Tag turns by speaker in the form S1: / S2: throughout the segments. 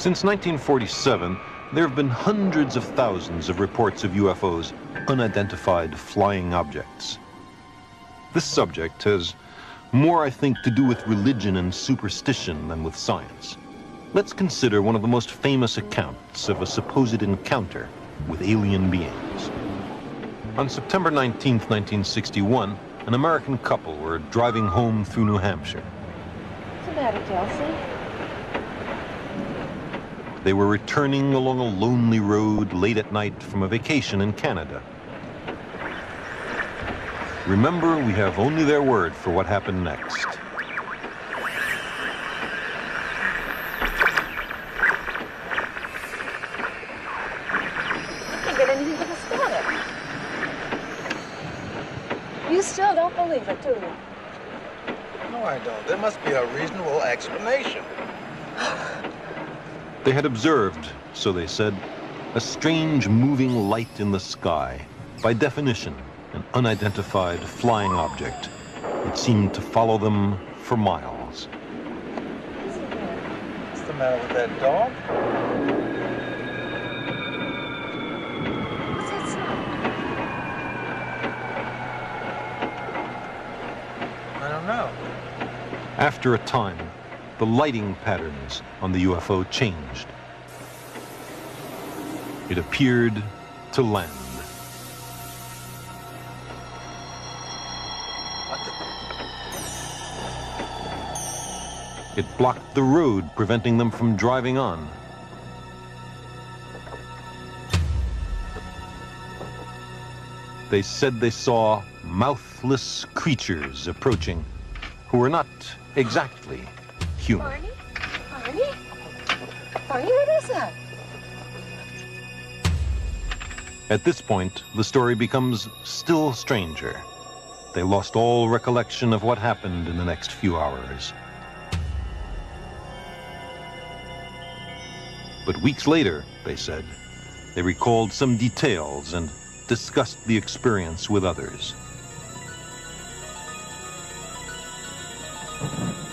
S1: Since 1947, there have been hundreds of thousands of reports of UFOs, unidentified flying objects. This subject has more, I think, to do with religion and superstition than with science. Let's consider one of the most famous accounts of a supposed encounter with alien beings. On September 19, 1961, an American couple were driving home through New Hampshire.
S2: What's the matter, Kelsey?
S1: They were returning along a lonely road late at night from a vacation in Canada. Remember, we have only their word for what happened next.
S2: I can't get anything to start it. You still don't believe it, do you?
S3: No, I don't. There must be a reasonable explanation.
S1: They had observed, so they said, a strange moving light in the sky. By definition, an unidentified flying object. It seemed to follow them for miles.
S3: What's the matter with that dog?
S2: What's that sound?
S3: I don't know.
S1: After a time, the lighting patterns on the UFO changed. It appeared to land. It blocked the road, preventing them from driving on. They said they saw mouthless creatures approaching who were not exactly human.
S2: Barney? Barney? Barney, what is that?
S1: At this point, the story becomes still stranger. They lost all recollection of what happened in the next few hours. But weeks later, they said, they recalled some details and discussed the experience with others.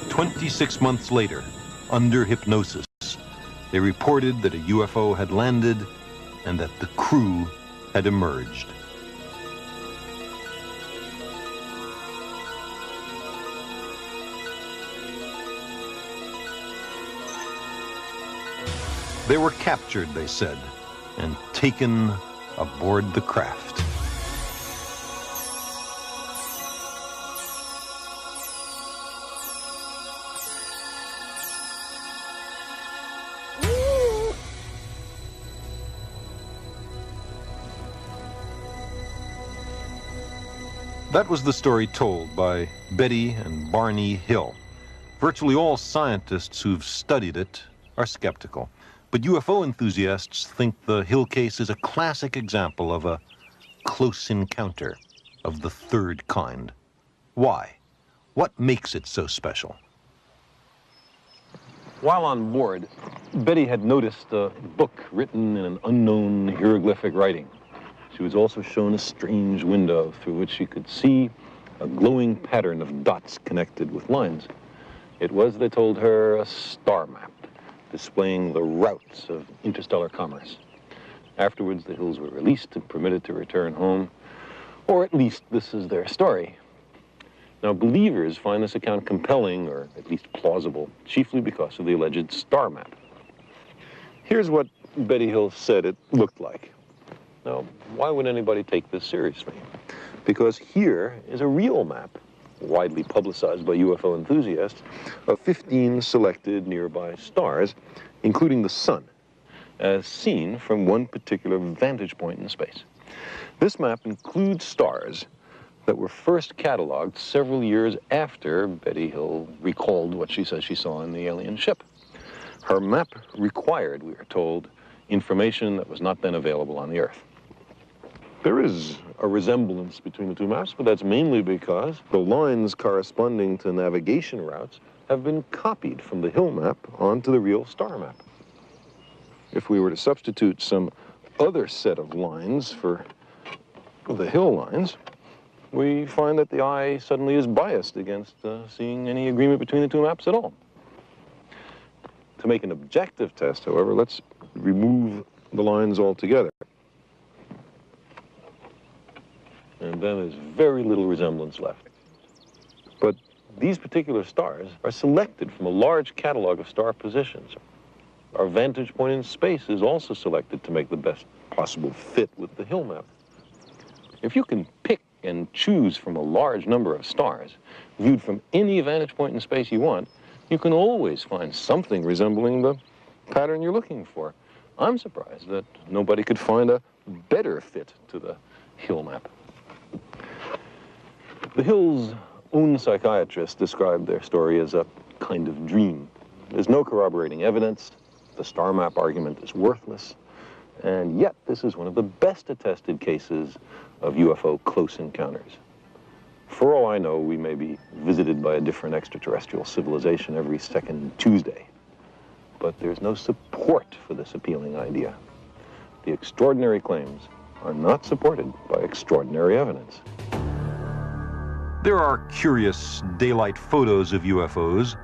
S1: 26 months later, under hypnosis, they reported that a UFO had landed and that the crew had emerged. They were captured, they said, and taken aboard the craft. That was the story told by Betty and Barney Hill. Virtually all scientists who've studied it are skeptical. But UFO enthusiasts think the Hill case is a classic example of a close encounter of the third kind. Why? What makes it so special? While on board, Betty had noticed a book written in an unknown hieroglyphic writing. She was also shown a strange window through which she could see a glowing pattern of dots connected with lines. It was, they told her, a star map, displaying the routes of interstellar commerce. Afterwards, the Hills were released and permitted to return home, or at least this is their story. Now, believers find this account compelling, or at least plausible, chiefly because of the alleged star map. Here's what Betty Hill said it looked like. Now, why would anybody take this seriously? Because here is a real map, widely publicized by UFO enthusiasts, of 15 selected nearby stars, including the sun, as seen from one particular vantage point in space. This map includes stars that were first cataloged several years after Betty Hill recalled what she says she saw in the alien ship. Her map required, we are told, information that was not then available on the Earth. There is a resemblance between the two maps, but that's mainly because the lines corresponding to navigation routes have been copied from the Hill map onto the real star map. If we were to substitute some other set of lines for the Hill lines, we find that the eye suddenly is biased against seeing any agreement between the two maps at all. To To make an objective test, however, let's remove the lines altogether. And then there's very little resemblance left. But these particular stars are selected from a large catalog of star positions. Our vantage point in space is also selected to make the best possible fit with the hill map. If you can pick and choose from a large number of stars, viewed from any vantage point in space you want, you can always find something resembling the pattern you're looking for. I'm surprised that nobody could find a better fit to the hill map. The Hill's own psychiatrists described their story as a kind of dream. There's no corroborating evidence. The star map argument is worthless. And yet, this is one of the best attested cases of UFO close encounters. For all I know, we may be visited by a different extraterrestrial civilization every second Tuesday. But there's no support for this appealing idea. The extraordinary claims are not supported by extraordinary evidence.
S4: There are curious daylight photos of UFOs.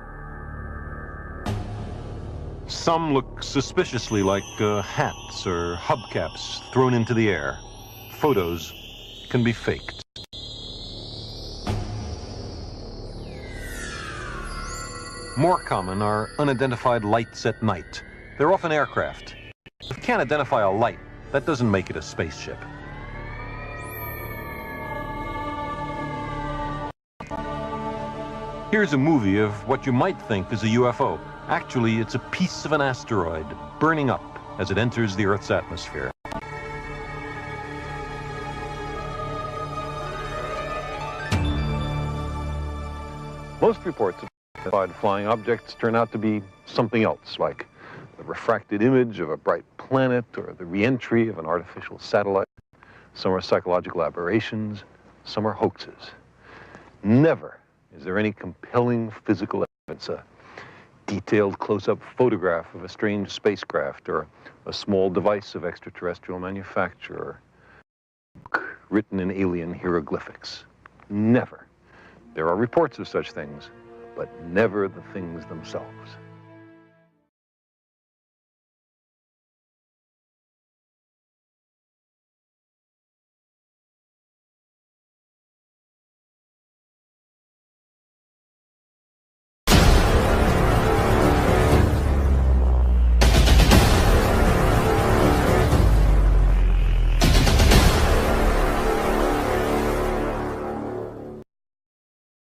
S4: Some look suspiciously like hats or hubcaps thrown into the air. Photos can be faked. More common are unidentified lights at night. They're often aircraft. If you can't identify a light, that doesn't make it a spaceship. Here's a movie of what you might think is a UFO. Actually, it's a piece of an asteroid burning up as it enters the Earth's atmosphere.
S1: Most reports of identified flying objects turn out to be something else, like the refracted image of a bright planet or the re-entry of an artificial satellite. Some are psychological aberrations, some are hoaxes. Never is there any compelling physical evidence, a detailed close-up photograph of a strange spacecraft or a small device of extraterrestrial manufacture, written in alien hieroglyphics. Never. There are reports of such things, but never the things themselves.